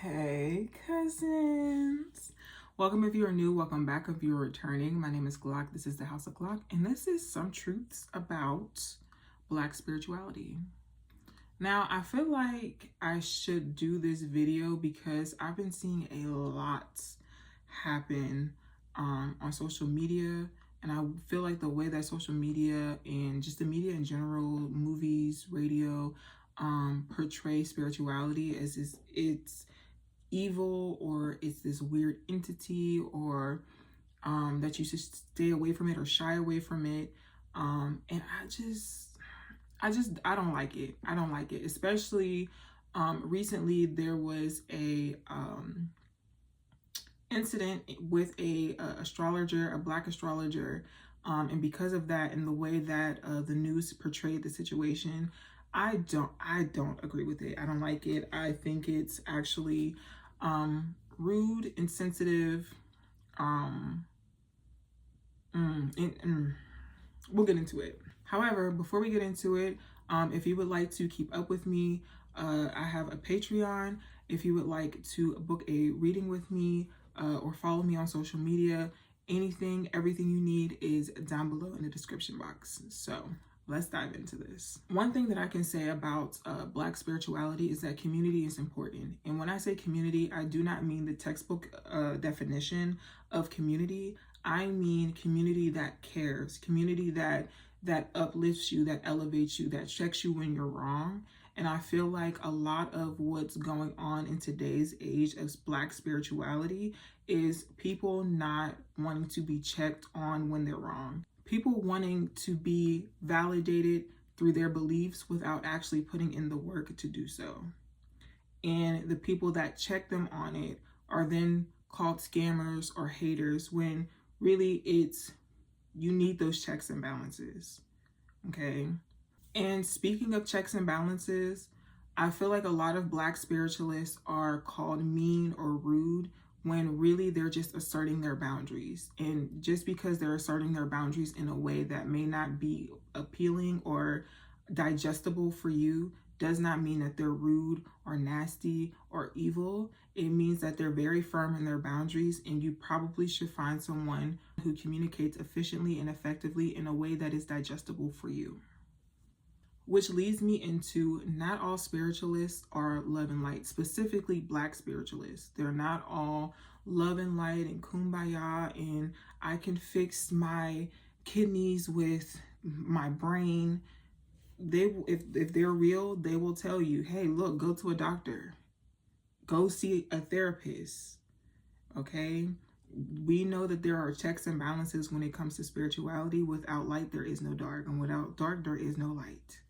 Hey cousins, welcome if you are new, welcome back if you're returning. My name is Glock, this is the House of Glock, and this is some truths about Black spirituality. Now I feel like I should do this video because I've been seeing a lot happen on social media, and I feel like the way that social media and just the media in general, movies, radio, portray spirituality as it's evil, or it's this weird entity, or that you should stay away from it or shy away from it. And I don't like it. I don't like it. Especially recently there was a incident with a astrologer, a Black astrologer, and because of that and the way that the news portrayed the situation, I don't agree with it. I don't like it. I think it's actually rude, insensitive. We'll get into it. However, before we get into it, if you would like to keep up with me, I have a Patreon. If you would like to book a reading with me or follow me on social media, everything you need is down below in the description box. So let's dive into this. One thing that I can say about Black spirituality is that community is important. And when I say community, I do not mean the textbook definition of community. I mean community that cares, community that uplifts you, that elevates you, that checks you when you're wrong. And I feel like a lot of what's going on in today's age of Black spirituality is people not wanting to be checked on when they're wrong. People wanting to be validated through their beliefs without actually putting in the work to do so. And the people that check them on it are then called scammers or haters, when really you need those checks and balances, okay? And speaking of checks and balances, I feel like a lot of Black spiritualists are called mean or rude when really they're just asserting their boundaries. And just because they're asserting their boundaries in a way that may not be appealing or digestible for you does not mean that they're rude or nasty or evil. It means that they're very firm in their boundaries, and you probably should find someone who communicates efficiently and effectively in a way that is digestible for you. Which leads me into, not all spiritualists are love and light, specifically Black spiritualists. They're not all love and light and kumbaya and I can fix my kidneys with my brain. If they're real, they will tell you, hey, look, go to a doctor. Go see a therapist, okay? We know that there are checks and balances when it comes to spirituality. Without light, there is no dark, and without dark, there is no light.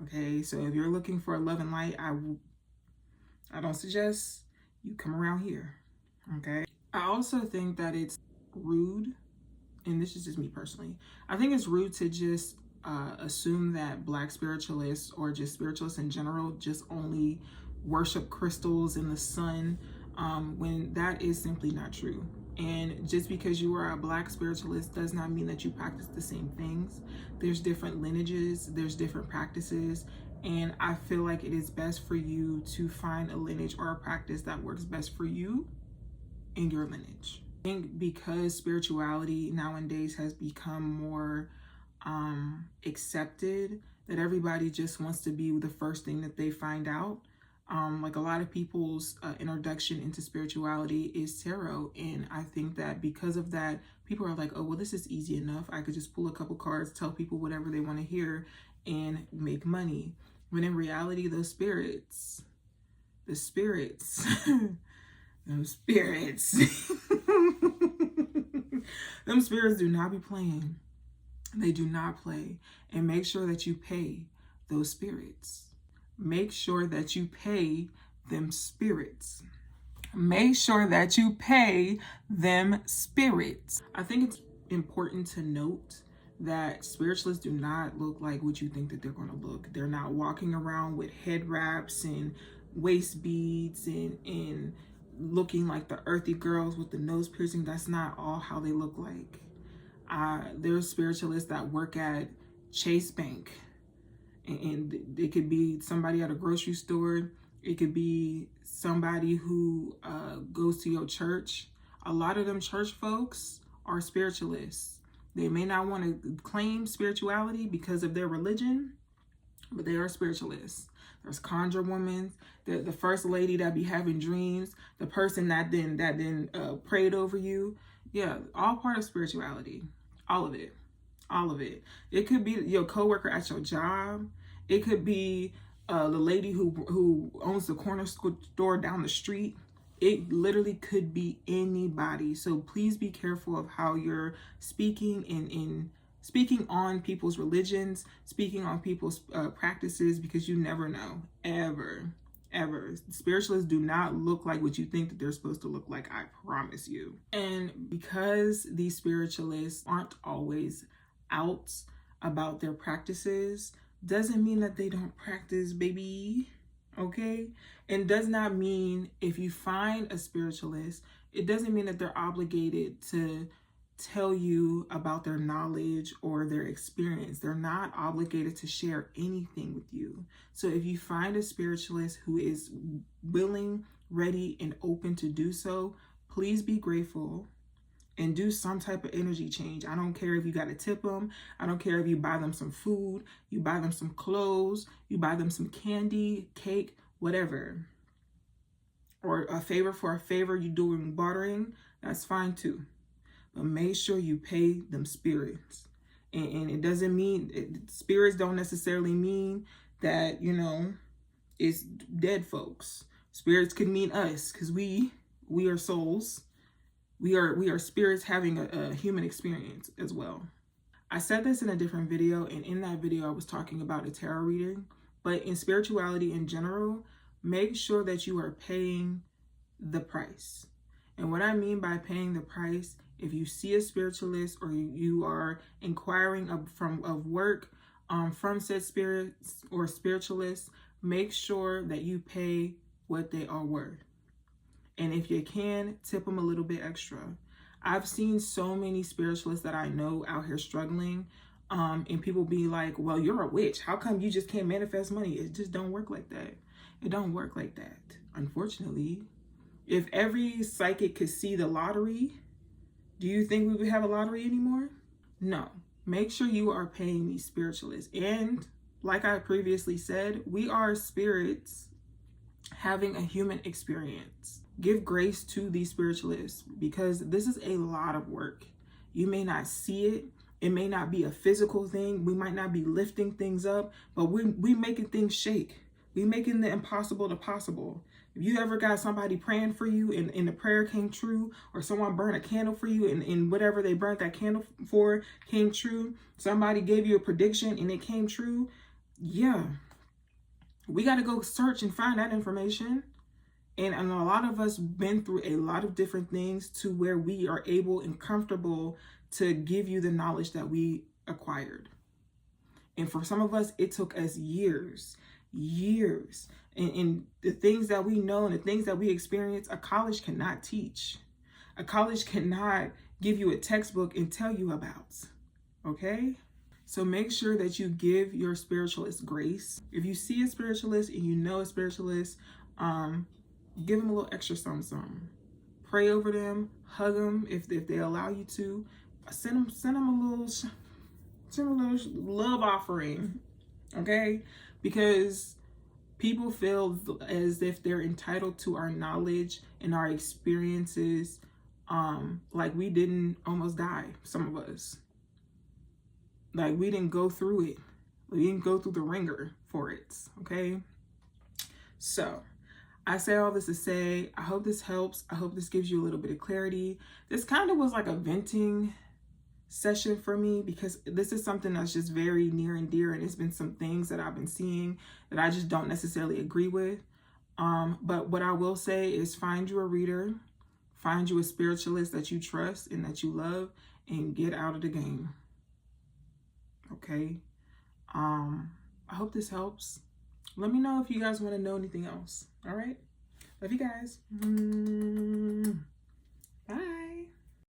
Okay, so if you're looking for love and light, I don't suggest you come around here, okay? I also think that it's rude, and this is just me personally, I think it's rude to just assume that Black spiritualists or just spiritualists in general just only worship crystals and the sun, when that is simply not true. And just because you are a Black spiritualist does not mean that you practice the same things. There's different lineages, there's different practices, and I feel like it is best for you to find a lineage or a practice that works best for you and your lineage. I think because spirituality nowadays has become more accepted, that everybody just wants to be the first thing that they find out. Like a lot of people's introduction into spirituality is tarot, and I think that because of that, people are like, oh, well, this is easy enough. I could just pull a couple cards, tell people whatever they want to hear, and make money. When in reality, those spirits, them spirits, them spirits do not be playing. They do not play. And make sure that you pay those spirits. Make sure that you pay them spirits. Make sure that you pay them spirits. I think it's important to note that spiritualists do not look like what you think that they're going to look. They're not walking around with head wraps and waist beads and looking like the earthy girls with the nose piercing. That's not all how they look like. There's spiritualists that work at Chase Bank, and it could be somebody at a grocery store It could be somebody who goes to your church. A lot of them church folks are spiritualists. They may not want to claim spirituality because of their religion, but they are spiritualists. There's conjure women, the first lady that be having dreams, the person that then prayed over you. Yeah, all part of spirituality. All of it. All of it. It could be your coworker at your job. It could be the lady who owns the corner store down the street. It literally could be anybody. So please be careful of how you're speaking in speaking on people's religions, speaking on people's practices, because you never know, ever. Spiritualists do not look like what you think that they're supposed to look like, I promise you. And because these spiritualists aren't always out about their practices, doesn't mean that they don't practice, baby. Okay? And does not mean if you find a spiritualist, it doesn't mean that they're obligated to tell you about their knowledge or their experience. They're not obligated to share anything with you. So if you find a spiritualist who is willing, ready, and open to do so, please be grateful and do some type of energy change. I don't care if you got to tip them. I don't care if you buy them some food, you buy them some clothes, you buy them some candy, cake, whatever. Or a favor for a favor, you doing bartering, that's fine too. But make sure you pay them spirits. And it doesn't mean, spirits don't necessarily mean that, you know, it's dead folks. Spirits could mean us, because we are souls. We are spirits having a human experience as well. I said this in a different video, and in that video I was talking about a tarot reading. But in spirituality in general, make sure that you are paying the price. And what I mean by paying the price, if you see a spiritualist or you are inquiring of work from said spirits or spiritualists, make sure that you pay what they are worth. And if you can, tip them a little bit extra. I've seen so many spiritualists that I know out here struggling, and people be like, well, you're a witch. How come you just can't manifest money? It just don't work like that. It don't work like that, unfortunately. If every psychic could see the lottery, do you think we would have a lottery anymore? No. Make sure you are paying these spiritualists. And like I previously said, we are spirits having a human experience. Give grace to these spiritualists, because this is a lot of work. You may not see it. It may not be a physical thing. We might not be lifting things up, but we making things shake. We making the impossible to possible. If you ever got somebody praying for you and the prayer came true, or someone burned a candle for you and whatever they burnt that candle for came true, somebody gave you a prediction and it came true, yeah, we got to go search and find that information. And a lot of us been through a lot of different things to where we are able and comfortable to give you the knowledge that we acquired. And for some of us, it took us years. And the things that we know and the things that we experience, a college cannot teach. A college cannot give you a textbook and tell you about. Okay? So make sure that you give your spiritualist grace. If you see a spiritualist and you know a spiritualist, give them a little extra something. Pray over them, hug them if they allow you to. Send them a little love offering, okay? Because people feel as if they're entitled to our knowledge and our experiences, like we didn't almost die, some of us. Like we didn't go through it. We didn't go through the ringer for it, okay? So I say all this to say, I hope this helps. I hope this gives you a little bit of clarity. This kind of was like a venting session for me, because this is something that's just very near and dear, and it's been some things that I've been seeing that I just don't necessarily agree with. But what I will say is find you a reader, find you a spiritualist that you trust and that you love, and get out of the game. Okay? I hope this helps. Let me know if you guys want to know anything else. All right? Love you guys.